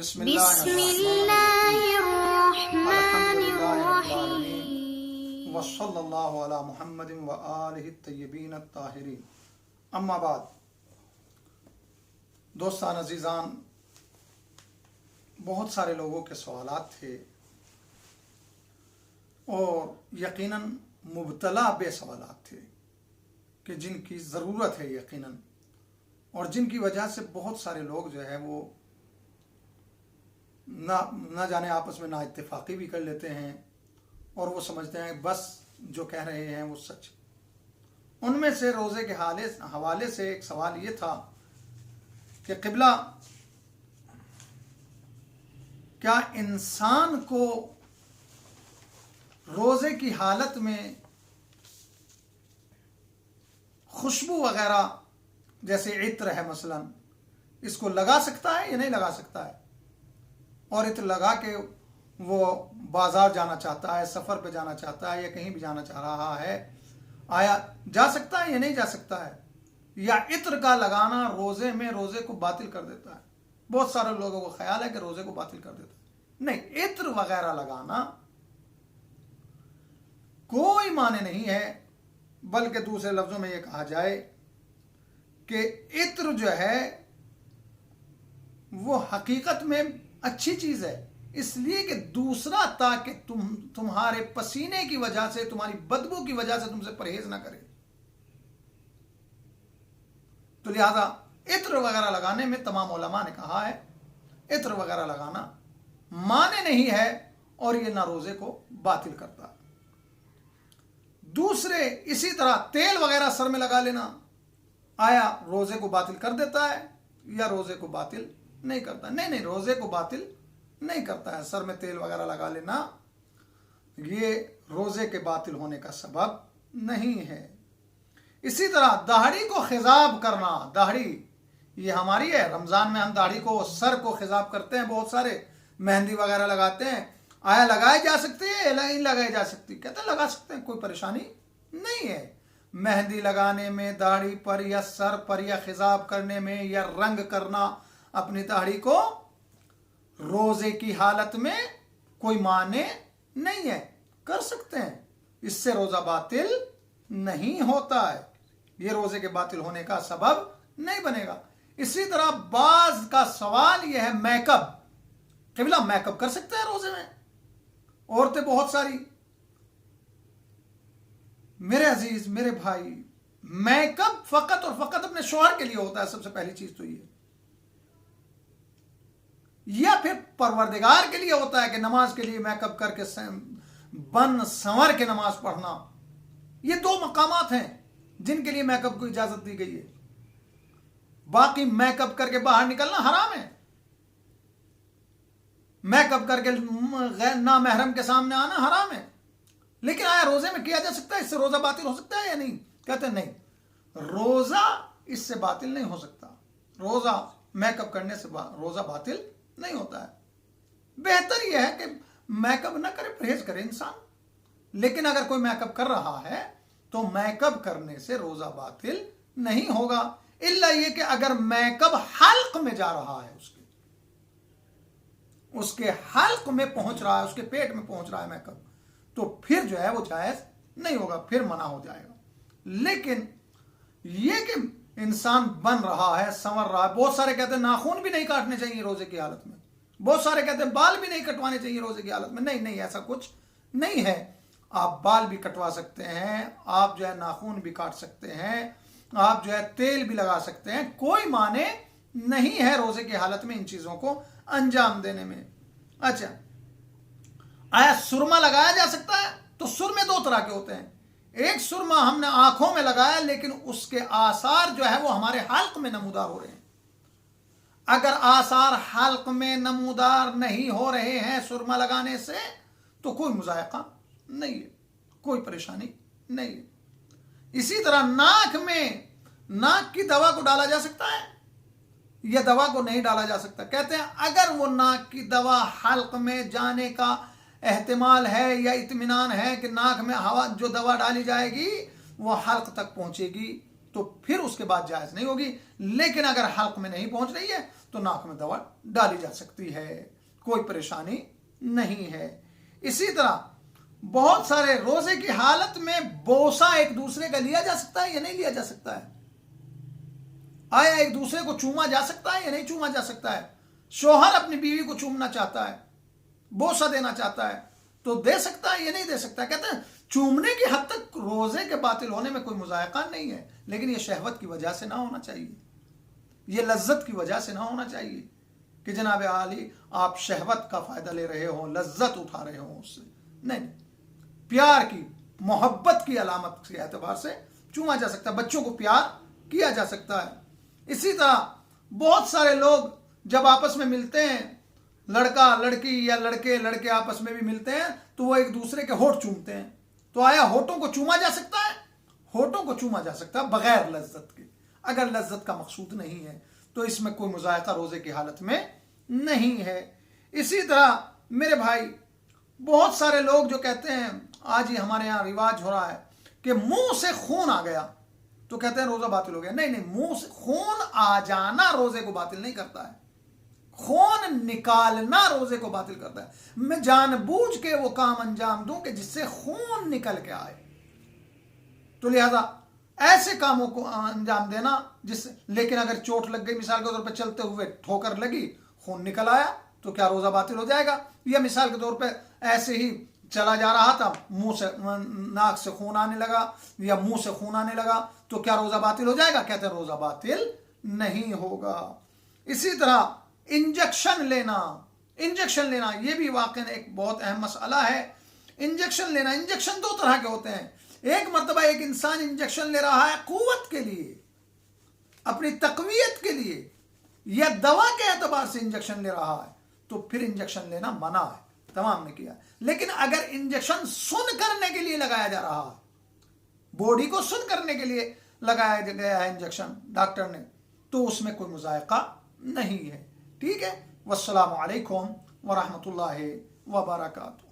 بسم اللہ الرحمن الرحیم وصلی اللہ علی محمد وآلہ الطیبین الطاہرین، اما بعد۔ دوستان عزیزان، بہت سارے لوگوں کے سوالات تھے اور یقیناً مبتلا بے سوالات تھے کہ جن کی ضرورت ہے یقیناً، اور جن کی وجہ سے بہت سارے لوگ جو ہے وہ نہ جانے آپس میں نا اتفاقی بھی کر لیتے ہیں اور وہ سمجھتے ہیں بس جو کہہ رہے ہیں وہ سچ۔ ان میں سے روزے کے حوالے سے ایک سوال یہ تھا کہ قبلہ، کیا انسان کو روزے کی حالت میں خوشبو وغیرہ جیسے عطر ہے مثلا، اس کو لگا سکتا ہے یا نہیں لگا سکتا ہے؟ اور عطر لگا کے وہ بازار جانا چاہتا ہے، سفر پہ جانا چاہتا ہے یا کہیں بھی جانا چاہ رہا ہے، آیا جا سکتا ہے یا نہیں جا سکتا ہے؟ یا عطر کا لگانا روزے کو باطل کر دیتا ہے؟ بہت سارے لوگوں کو خیال ہے کہ روزے کو باطل کر دیتا ہے۔ نہیں، عطر وغیرہ لگانا کوئی معنی نہیں ہے، بلکہ دوسرے لفظوں میں یہ کہا جائے کہ عطر جو ہے وہ حقیقت میں اچھی چیز ہے، اس لیے کہ دوسرا تاکہ تمہارے پسینے کی وجہ سے، تمہاری بدبو کی وجہ سے تم سے پرہیز نہ کرے۔ تو لہذا عطر وغیرہ لگانے میں تمام علماء نے کہا ہے عطر وغیرہ لگانا معنی نہیں ہے اور یہ نہ روزے کو باطل کرتا۔ دوسرے اسی طرح تیل وغیرہ سر میں لگا لینا، آیا روزے کو باطل کر دیتا ہے یا روزے کو باطل نہیں کرتا؟ نہیں، روزے کو باطل نہیں کرتا ہے۔ سر میں تیل وغیرہ لگا لینا یہ روزے کے باطل ہونے کا سبب نہیں ہے۔ اسی طرح داڑھی کو خضاب کرنا، داڑھی یہ ہماری ہے، رمضان میں ہم داڑھی کو، سر کو خضاب کرتے ہیں، بہت سارے مہندی وغیرہ لگاتے ہیں، آیا لگائے جا سکتے ہیں یا نہیں لگائے جا سکتی؟ کہتے ہیں لگا سکتے ہیں، کوئی پریشانی نہیں ہے۔ مہندی لگانے میں، داڑھی پر یا سر پر یا خضاب کرنے میں یا رنگ کرنا اپنی داڑھی کو روزے کی حالت میں کوئی معنی نہیں ہے، کر سکتے ہیں، اس سے روزہ باطل نہیں ہوتا ہے، یہ روزے کے باطل ہونے کا سبب نہیں بنے گا۔ اسی طرح بعض کا سوال یہ ہے میک اپ، قبلہ میک اپ کر سکتے ہیں روزے میں؟ عورتیں بہت ساری، میرے عزیز، میرے بھائی، میک اپ فقط اور فقط اپنے شوہر کے لیے ہوتا ہے، سب سے پہلی چیز تو یہ، یا پھر پروردگار کے لیے ہوتا ہے کہ نماز کے لیے میک اپ کر کے بن سنور کے نماز پڑھنا۔ یہ دو مقامات ہیں جن کے لیے میک اپ کو اجازت دی گئی ہے، باقی میک اپ کر کے باہر نکلنا حرام ہے، میک اپ کر کے غیر نامحرم کے سامنے آنا حرام ہے۔ لیکن آیا روزے میں کیا جا سکتا ہے؟ اس سے روزہ باطل ہو سکتا ہے یا نہیں؟ کہتے ہیں نہیں، روزہ اس سے باطل نہیں ہو سکتا، روزہ میک اپ کرنے سے روزہ باطل نہیں ہوتا ہے۔ بہتر یہ ہے کہ میک اپ نہ کرے، پرہیز کرے انسان، لیکن اگر کوئی میک اپ کر رہا ہے تو میک اپ کرنے سے روزہ باطل نہیں ہوگا، الا یہ کہ اگر میک اپ حلق میں جا رہا ہے، اس کے حلق میں پہنچ رہا ہے، اس کے پیٹ میں پہنچ رہا ہے میک اپ، تو پھر جو ہے وہ جائز نہیں ہوگا، پھر منع ہو جائے گا۔ لیکن یہ کہ انسان بن رہا ہے، سنور رہا ہے، بہت سارے کہتے ہیں ناخن بھی نہیں کاٹنے چاہیے روزے کی حالت میں، بہت سارے کہتے ہیں بال بھی نہیں کٹوانے چاہیے روزے کی حالت میں۔ نہیں، ایسا کچھ نہیں ہے، آپ بال بھی کٹوا سکتے ہیں، آپ جو ہے ناخن بھی کاٹ سکتے ہیں، آپ جو ہے تیل بھی لگا سکتے ہیں، کوئی معنی نہیں ہے روزے کی حالت میں ان چیزوں کو انجام دینے میں۔ اچھا، آیا سرما لگایا جا سکتا ہے؟ تو سرمے دو طرح کے ہوتے ہیں، ایک سرما ہم نے آنکھوں میں لگایا لیکن اس کے آثار جو ہے وہ ہمارے حلق میں نمودار ہو رہے ہیں۔ اگر آثار حلق میں نمودار نہیں ہو رہے ہیں سرما لگانے سے تو کوئی مضائقہ نہیں ہے، کوئی پریشانی نہیں ہے۔ اسی طرح ناک میں، ناک کی دوا کو ڈالا جا سکتا ہے یا دوا کو نہیں ڈالا جا سکتا؟ کہتے ہیں اگر وہ ناک کی دوا حلق میں جانے کا احتمال ہے یا اطمینان ہے کہ ناک میں ہوا جو دوا ڈالی جائے گی وہ حلق تک پہنچے گی، تو پھر اس کے بعد جائز نہیں ہوگی. لیکن اگر حلق میں نہیں پہنچ رہی ہے تو ناک میں دوا ڈالی جا سکتی ہے, کوئی پریشانی نہیں ہے. اسی طرح بہت سارے روزے کی حالت میں بوسہ ایک دوسرے کا لیا جا سکتا ہے یا نہیں لیا جا سکتا ہے؟ آیا ایک دوسرے کو چوما جا سکتا ہے یا نہیں چوما جا سکتا ہے؟ شوہر اپنی بیوی کو چومنا چاہتا ہے, بوسہ دینا چاہتا ہے, تو دے سکتا ہے یا نہیں دے سکتا ہے؟ کہتے ہیں چومنے کی حد تک روزے کے باطل ہونے میں کوئی مذائقہ نہیں ہے, لیکن یہ شہوت کی وجہ سے نہ ہونا چاہیے, یہ لذت کی وجہ سے نہ ہونا چاہیے کہ جناب عالی آپ شہوت کا فائدہ لے رہے ہوں, لذت اٹھا رہے ہوں اس سے. نہیں, پیار کی, محبت کی علامت کے اعتبار سے چوما جا سکتا ہے, بچوں کو پیار کیا جا سکتا ہے. اسی طرح بہت سارے لوگ جب آپس میں ملتے ہیں, لڑکا لڑکی یا لڑکے لڑکے آپس میں بھی ملتے ہیں, تو وہ ایک دوسرے کے ہونٹ چومتے ہیں. تو آیا ہونٹوں کو چوما جا سکتا ہے؟ ہونٹوں کو چوما جا سکتا ہے بغیر لذت کے. اگر لذت کا مقصود نہیں ہے تو اس میں کوئی مذائقہ روزے کی حالت میں نہیں ہے. اسی طرح میرے بھائی بہت سارے لوگ جو کہتے ہیں, آج ہی ہمارے یہاں رواج ہو رہا ہے کہ منہ سے خون آ گیا تو کہتے ہیں روزہ باطل ہو گیا. نہیں, منہ سے خون آ جانا روزے کو باطل نہیں کرتا ہے, خون نکالنا روزے کو باطل کرتا ہے. میں جان بوجھ کے وہ کام انجام دوں کہ جس سے خون نکل کے آئے, تو لہذا ایسے کاموں کو انجام دینا جس سے, لیکن اگر چوٹ لگ گئی مثال کے طور پہ چلتے ہوئے ٹھوکر لگی, خون نکل آیا, تو کیا روزہ باطل ہو جائے گا؟ یا مثال کے طور پہ ایسے ہی چلا جا رہا تھا, منہ سے ناک سے خون آنے لگا یا منہ سے خون آنے لگا, تو کیا روزہ باطل ہو جائے گا؟ کہتے ہیں روزہ باطل نہیں ہوگا. اسی طرح انجیکشن لینا یہ بھی واقعی ایک بہت اہم مسئلہ ہے. انجیکشن لینا, انجیکشن دو طرح کے ہوتے ہیں. ایک مرتبہ ایک انسان انجیکشن لے رہا ہے قوت کے لیے, اپنی تقویت کے لیے, یا دوا کے اعتبار سے انجیکشن لے رہا ہے, تو پھر انجیکشن لینا منع ہے, تمام نے کیا. لیکن اگر انجیکشن سن کرنے کے لیے لگایا جا رہا ہے, باڈی کو سن کرنے کے لیے لگایا گیا ہے انجیکشن ڈاکٹر نے, تو اس میں کوئی مذائقہ نہیں ہے. ٹھیک ہے. والسلام علیکم ورحمۃ اللہ وبرکاتہ.